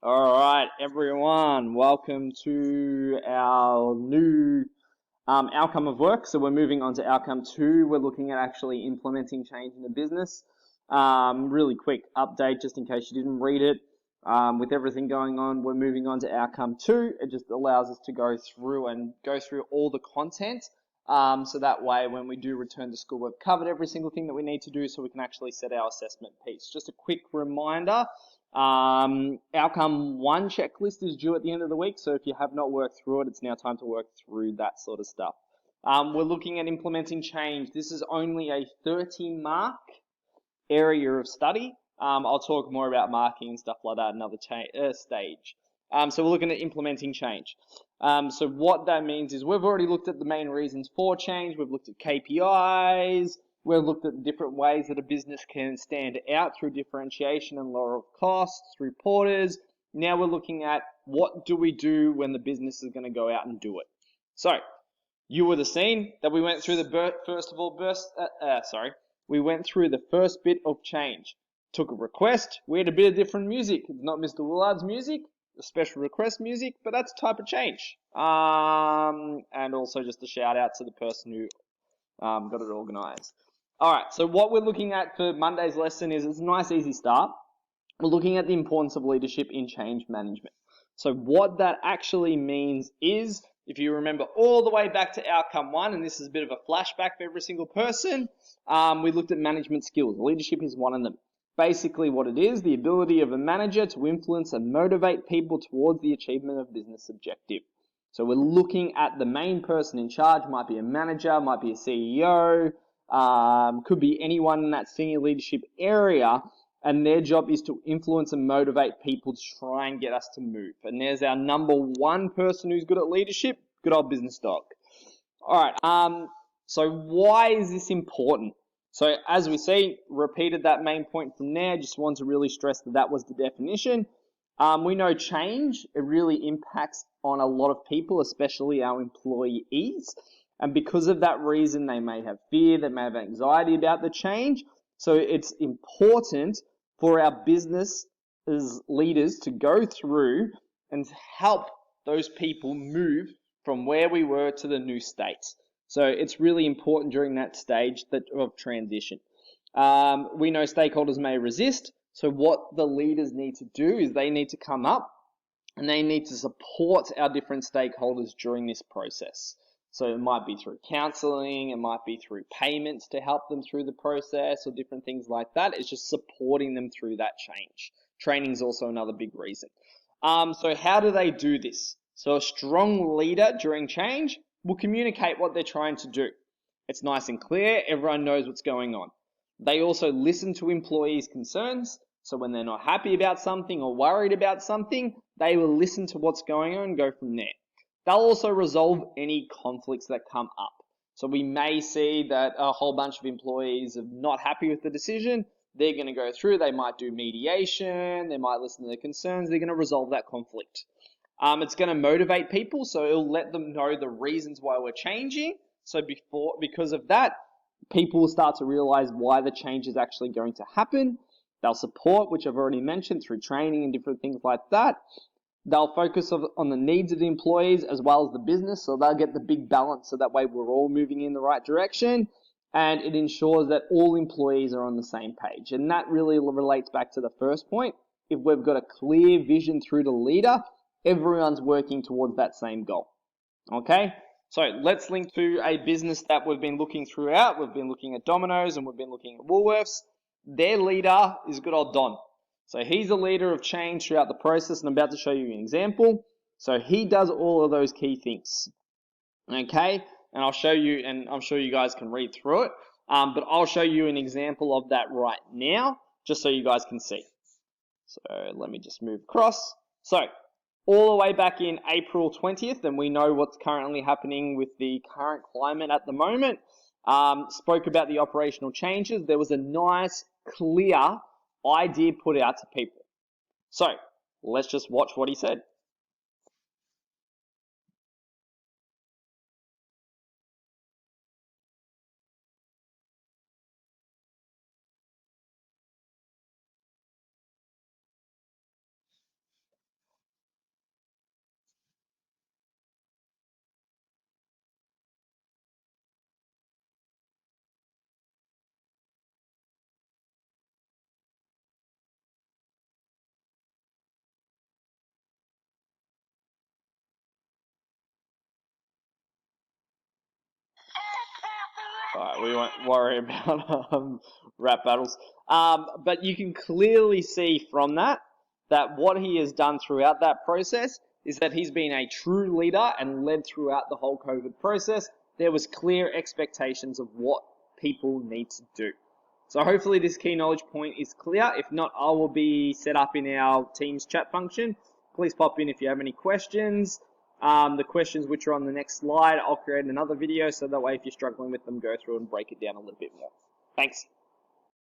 All right, everyone, welcome to our new outcome of work. So we're moving on to outcome 2. We're looking at actually implementing change in the business. Really quick update, just in case you didn't read it. With everything going on, we're moving on to outcome 2. It just allows us to go through all the content. So that way, when we do return to school, we've covered every single thing that we need to do so we can actually set our assessment piece. Just a quick reminder, outcome 1 checklist is due at the end of the week. So if you have not worked through it, it's now time to work through that sort of stuff. We're looking at implementing change. This is only a 30-mark area of study. I'll talk more about marking and stuff like that another stage. So we're looking at implementing change. So what that means is we've already looked at the main reasons for change. We've looked at KPIs. We've looked at different ways that a business can stand out through differentiation and lower of costs, through porters. Now we're looking at what do we do when the business is going to go out and do it. So you would have seen that we went through the we went through the first bit of change. Took a request. We had a bit of different music. It's not Mr. Willard's music, the special request music, but that's a type of change. And also just a shout out to the person who got it organized. All right, so what we're looking at for Monday's lesson is it's a nice, easy start. We're looking at the importance of leadership in change management. So what that actually means is, if you remember all the way back to outcome 1, and this is a bit of a flashback for every single person, we looked at management skills. Leadership is one of them. Basically what it is, the ability of a manager to influence and motivate people towards the achievement of business objective. So we're looking at the main person in charge, might be a manager, might be a CEO, could be anyone in that senior leadership area, and their job is to influence and motivate people to try and get us to move. And there's our number 1 person who's good at leadership, good old business dog. All right, so why is this important? So as we see, repeated that main point from there, just want to really stress that that was the definition. We know change, it really impacts on a lot of people, especially our employees. And because of that reason, they may have fear, they may have anxiety about the change. So it's important for our business as leaders to go through and help those people move from where we were to the new state. So it's really important during that stage of transition. We know stakeholders may resist. So what the leaders need to do is they need to come up and they need to support our different stakeholders during this process. So it might be through counseling, it might be through payments to help them through the process or different things like that. It's just supporting them through that change. Training is also another big reason. So how do they do this? So a strong leader during change will communicate what they're trying to do. It's nice and clear, everyone knows what's going on. They also listen to employees' concerns, so when they're not happy about something or worried about something, they will listen to what's going on and go from there. They'll also resolve any conflicts that come up. So we may see that a whole bunch of employees are not happy with the decision. They're going to go through, they might do mediation, they might listen to their concerns, they're going to resolve that conflict. It's going to motivate people, so it'll let them know the reasons why we're changing. So because of that, people will start to realize why the change is actually going to happen. They'll support, which I've already mentioned, through training and different things like that. They'll focus on the needs of the employees as well as the business, so they'll get the big balance, so that way we're all moving in the right direction, and it ensures that all employees are on the same page. And that really relates back to the first point. If we've got a clear vision through the leader, everyone's working towards that same goal. Okay, so let's link to a business that we've been looking throughout. We've been looking at Domino's and we've been looking at Woolworths. Their leader is good old Don. So he's a leader of change throughout the process, and I'm about to show you an example. So he does all of those key things. Okay, and I'll show you, and I'm sure you guys can read through it, but I'll show you an example of that right now, just so you guys can see. So let me just move across. So all the way back in April 20th, and we know what's currently happening with the current climate at the moment, spoke about the operational changes. There was a nice, clear idea put out to people. So let's just watch what he said. Alright, we won't worry about rap battles. But you can clearly see from that what he has done throughout that process is that he's been a true leader and led throughout the whole COVID process. There was clear expectations of what people need to do. So hopefully this key knowledge point is clear. If not, I will be set up in our Teams chat function. Please pop in if you have any questions. The questions which are on the next slide, I'll create another video so that way if you're struggling with them, go through and break it down a little bit more. Thanks.